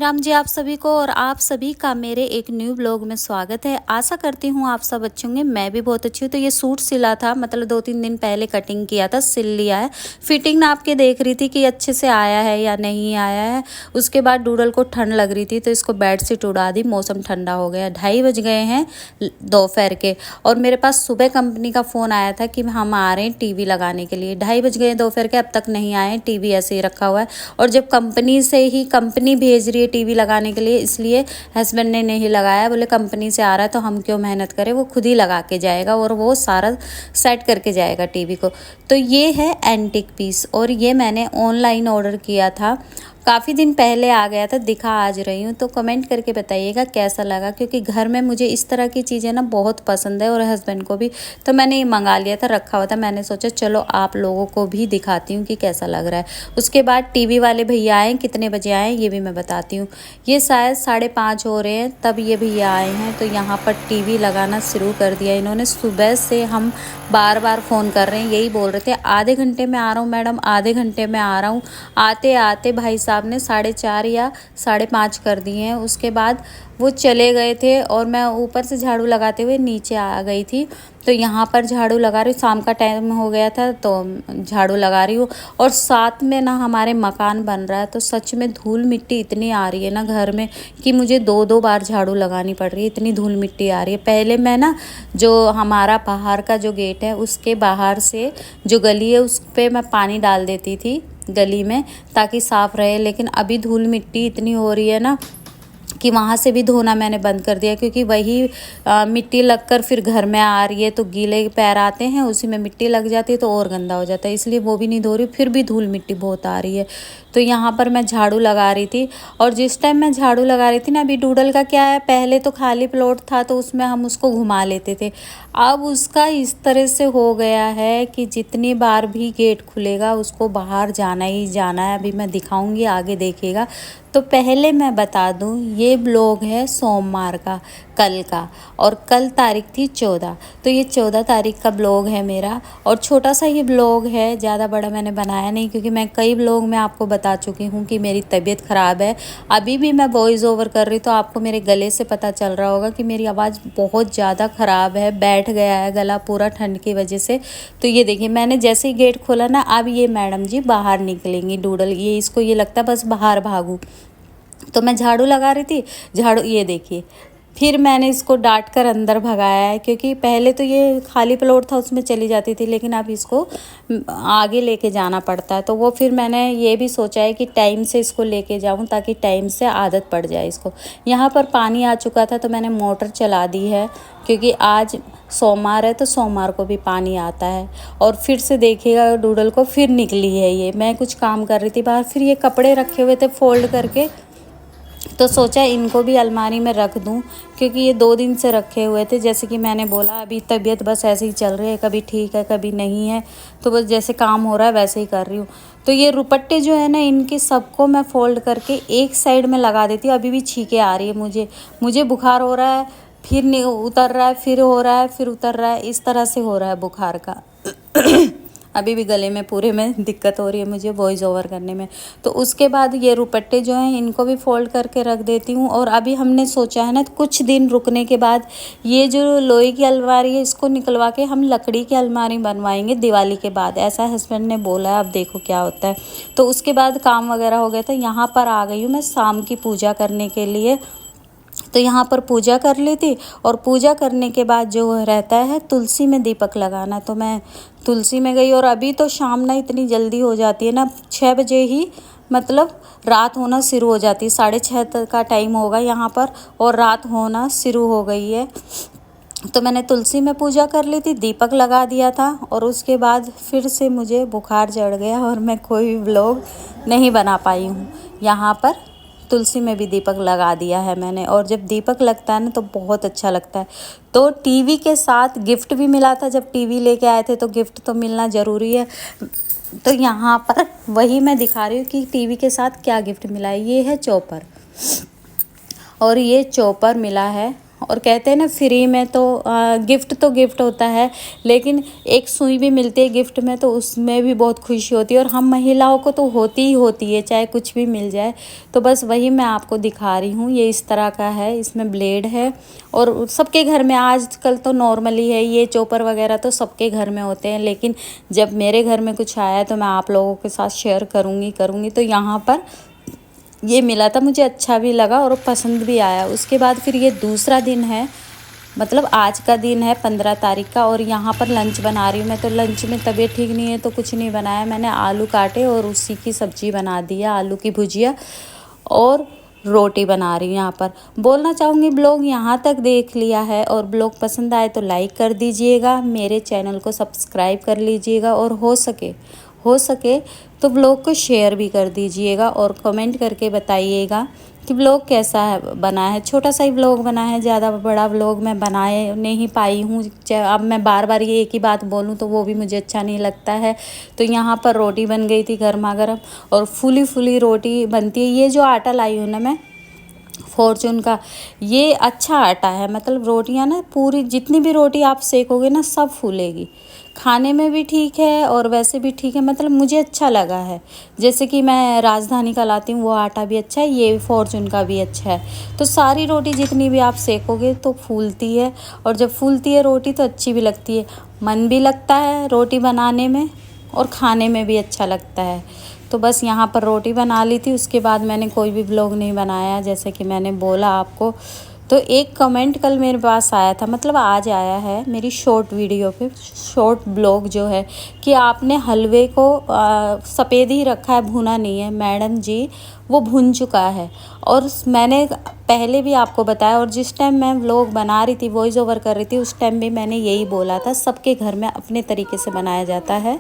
राम जी आप सभी को और आप सभी का मेरे एक न्यू ब्लॉग में स्वागत है। आशा करती हूँ आप सब अच्छे होंगे। मैं भी बहुत अच्छी हूँ। तो ये सूट सिला था, मतलब 2-3 दिन पहले कटिंग किया था, सिल लिया है। फिटिंग ना आपके देख रही थी कि अच्छे से आया है या नहीं आया है। उसके बाद डूडल को ठंड लग रही थी तो इसको बेड शीट उड़ा दी। मौसम ठंडा हो गया, 2:30 बज गए हैं दोपहर के। और मेरे पास सुबह कंपनी का फ़ोन आया था कि हम आ रहे हैं टीवी लगाने के लिए। 2:30 बज गए दोपहर के, अब तक नहीं आए। टीवी ऐसे ही रखा हुआ है। और जब कंपनी भेज रही है टीवी लगाने के लिए, इसलिए हस्बैंड ने नहीं लगाया। बोले कंपनी से आ रहा है तो हम क्यों मेहनत करें, वो खुद ही लगा के जाएगा और वो सारा सेट करके जाएगा टीवी को। तो ये है एंटिक पीस और ये मैंने ऑनलाइन ऑर्डर किया था। काफ़ी दिन पहले आ गया था, दिखा आज रही हूँ। तो कमेंट करके बताइएगा कैसा लगा, क्योंकि घर में मुझे इस तरह की चीज़ें ना बहुत पसंद है और हस्बैंड को भी। तो मैंने ये मंगा लिया था, रखा हुआ था। मैंने सोचा चलो आप लोगों को भी दिखाती हूँ कि कैसा लग रहा है। उसके बाद टीवी वाले भैया आए, कितने बजे आए ये भी मैं बताती हूँ। ये शायद 5:30 हो रहे हैं तब ये भैया आए हैं। तो यहाँ पर टीवी लगाना शुरू कर दिया इन्होंने। सुबह से हम बार बार फ़ोन कर रहे हैं, यही बोल रहे थे आधे घंटे में आ रहा हूँ मैडम, आधे घंटे में आ रहा हूँ। आते आते भाई साहब ने 4:30 या 5:30 कर दिए हैं। उसके बाद वो चले गए थे और मैं ऊपर से झाड़ू लगाते हुए नीचे आ गई थी। तो यहाँ पर झाड़ू लगा रही हूँ, शाम का टाइम हो गया था तो झाड़ू लगा रही हूँ। और साथ में ना हमारे मकान बन रहा है, तो सच में धूल मिट्टी इतनी आ रही है ना घर में कि मुझे 2-2 बार झाड़ू लगानी पड़ रही है, इतनी धूल मिट्टी आ रही है। पहले मैं ना जो हमारा बाहर का जो गेट है उसके बाहर से जो गली है उस पर मैं पानी डाल देती थी गली में, ताकि साफ़ रहे। लेकिन अभी धूल मिट्टी इतनी हो रही है ना कि वहाँ से भी धोना मैंने बंद कर दिया, क्योंकि वही मिट्टी लगकर फिर घर में आ रही है तो गीले पैर आते हैं, उसी में मिट्टी लग जाती है तो और गंदा हो जाता है। इसलिए वो भी नहीं धो रही, फिर भी धूल मिट्टी बहुत आ रही है। तो यहाँ पर मैं झाड़ू लगा रही थी। और जिस टाइम मैं झाड़ू लगा रही थी ना, अभी डूडल का क्या है, पहले तो खाली प्लॉट था तो उसमें हम उसको घुमा लेते थे। अब उसका इस तरह से हो गया है कि जितनी बार भी गेट खुलेगा उसको बाहर जाना ही जाना है। अभी मैं दिखाऊंगी, आगे देखिएगा। तो पहले मैं बता दूं, ये ब्लॉग है सोमवार का, कल का। और कल तारीख थी 14, तो ये 14 तारीख का ब्लॉग है मेरा। और छोटा सा ये ब्लॉग है, ज़्यादा बड़ा मैंने बनाया नहीं, क्योंकि मैं कई ब्लॉग में आपको बता चुकी हूँ कि मेरी तबीयत ख़राब है। अभी भी मैं वॉइस ओवर कर रही तो आपको मेरे गले से पता चल रहा होगा कि मेरी आवाज़ बहुत ज़्यादा ख़राब है, बैठ गया है गला पूरा ठंड की वजह से। तो ये देखिए, मैंने जैसे ही गेट खोला ना, अब ये मैडम जी बाहर निकलेंगी डूडल, ये इसको ये लगता है बस बाहर भागूँ। तो मैं झाड़ू लगा रही थी, झाड़ू ये देखिए, फिर मैंने इसको डांट कर अंदर भगाया है, क्योंकि पहले तो ये खाली प्लॉट था उसमें चली जाती थी, लेकिन अब इसको आगे लेके जाना पड़ता है। तो वो फिर मैंने ये भी सोचा है कि टाइम से इसको लेके जाऊं, ताकि टाइम से आदत पड़ जाए इसको। यहाँ पर पानी आ चुका था तो मैंने मोटर चला दी है, क्योंकि आज सोमवार है तो सोमवार को भी पानी आता है। और फिर से देखिएगा डूडल को फिर निकली है ये। मैं कुछ काम कर रही थी बाहर, फिर ये कपड़े रखे हुए थे फोल्ड करके, तो सोचा इनको भी अलमारी में रख दूं, क्योंकि ये 2 दिन से रखे हुए थे। जैसे कि मैंने बोला, अभी तबीयत बस ऐसे ही चल रही है, कभी ठीक है कभी नहीं है। तो बस जैसे काम हो रहा है वैसे ही कर रही हूँ। तो ये रुपट्टे जो है ना, इनके सबको मैं फ़ोल्ड करके एक साइड में लगा देती हूँ। अभी भी छींके आ रही है मुझे बुखार हो रहा है, फिर नहीं उतर रहा है, फिर हो रहा है, फिर उतर रहा है, इस तरह से हो रहा है बुखार का। अभी भी गले में पूरे में दिक्कत हो रही है मुझे वॉइस ओवर करने में। तो उसके बाद ये रुपट्टे जो हैं इनको भी फ़ोल्ड करके रख देती हूँ। और अभी हमने सोचा है ना, कुछ दिन रुकने के बाद ये जो लोहे की अलमारी है इसको निकलवा के हम लकड़ी की अलमारी बनवाएंगे दिवाली के बाद, ऐसा हस्बैंड ने बोला है। अब देखो क्या होता है। तो उसके बाद काम वगैरह हो गया था। यहाँ पर आ गई हूँ मैं शाम की पूजा करने के लिए। तो यहाँ पर पूजा कर ली थी। और पूजा करने के बाद जो रहता है तुलसी में दीपक लगाना, तो मैं तुलसी में गई। और अभी तो शाम ना इतनी जल्दी हो जाती है ना, 6 बजे ही मतलब रात होना शुरू हो जाती है। 6:30 तक का टाइम होगा यहाँ पर और रात होना शुरू हो गई है। तो मैंने तुलसी में पूजा कर ली थी, दीपक लगा दिया था। और उसके बाद फिर से मुझे बुखार चढ़ गया और मैं कोई भी व्लॉग नहीं बना पाई हूँ। यहाँ पर तुलसी में भी दीपक लगा दिया है मैंने। और जब दीपक लगता है ना तो बहुत अच्छा लगता है। तो टीवी के साथ गिफ्ट भी मिला था, जब टीवी लेके आए थे तो गिफ्ट तो मिलना ज़रूरी है। तो यहाँ पर वही मैं दिखा रही हूँ कि टीवी के साथ क्या गिफ्ट मिला है। ये है चॉपर, और ये चॉपर मिला है। और कहते हैं ना फ्री में तो गिफ्ट होता है, लेकिन एक सुई भी मिलती है गिफ्ट में तो उसमें भी बहुत खुशी होती है। और हम महिलाओं को तो होती ही होती है, चाहे कुछ भी मिल जाए। तो बस वही मैं आपको दिखा रही हूँ। ये इस तरह का है, इसमें ब्लेड है और सबके घर में आजकल तो नॉर्मली है, ये चॉपर वगैरह तो सबके घर में होते हैं। लेकिन जब मेरे घर में कुछ आया तो मैं आप लोगों के साथ शेयर करूँगी। तो यहाँ पर ये मिला था, मुझे अच्छा भी लगा और पसंद भी आया। उसके बाद फिर ये दूसरा दिन है, मतलब आज का दिन है 15 तारीख का, और यहाँ पर लंच बना रही हूँ मैं। तो लंच में तबीयत ठीक नहीं है तो कुछ नहीं बनाया मैंने, आलू काटे और उसी की सब्ज़ी बना दी है, आलू की भुजिया और रोटी बना रही हूँ। यहाँ पर बोलना चाहूँगी ब्लॉग यहाँ तक देख लिया है और ब्लॉग पसंद आए तो लाइक कर दीजिएगा, मेरे चैनल को सब्सक्राइब कर लीजिएगा और हो सके तो ब्लॉग को शेयर भी कर दीजिएगा और कमेंट करके बताइएगा कि ब्लॉग कैसा है बना है। छोटा सा ही ब्लॉग बना है, ज़्यादा बड़ा ब्लॉग मैं बनाए नहीं पाई हूँ। अब मैं बार बार ये एक ही बात बोलूँ तो वो भी मुझे अच्छा नहीं लगता है। तो यहाँ पर रोटी बन गई थी गर्मा गर्म और फूली फूली रोटी बनती है। ये जो आटा लाई हूँ ना मैं फॉर्चून का, ये अच्छा आटा है, मतलब रोटियां ना पूरी जितनी भी रोटी आप सेकोगे ना सब फूलेगी, खाने में भी ठीक है और वैसे भी ठीक है, मतलब मुझे अच्छा लगा है। जैसे कि मैं राजधानी का लाती हूँ वो आटा भी अच्छा है, ये फॉर्चून का भी अच्छा है। तो सारी रोटी जितनी भी आप सेकोगे तो फूलती है, और जब फूलती है रोटी तो अच्छी भी लगती है, मन भी लगता है रोटी बनाने में और खाने में भी अच्छा लगता है। तो बस यहाँ पर रोटी बना ली थी, उसके बाद मैंने कोई भी ब्लॉग नहीं बनाया जैसे कि मैंने बोला आपको। तो एक कमेंट कल मेरे पास आया था, मतलब आज आया है मेरी शॉर्ट वीडियो पे, शॉर्ट ब्लॉग जो है, कि आपने हलवे को सफ़ेद ही रखा है, भुना नहीं है। मैडम जी वो भुन चुका है, और मैंने पहले भी आपको बताया, और जिस टाइम मैं व्लॉग बना रही थी वॉइस ओवर कर रही थी उस टाइम भी मैंने यही बोला था, सबके घर में अपने तरीके से बनाया जाता है।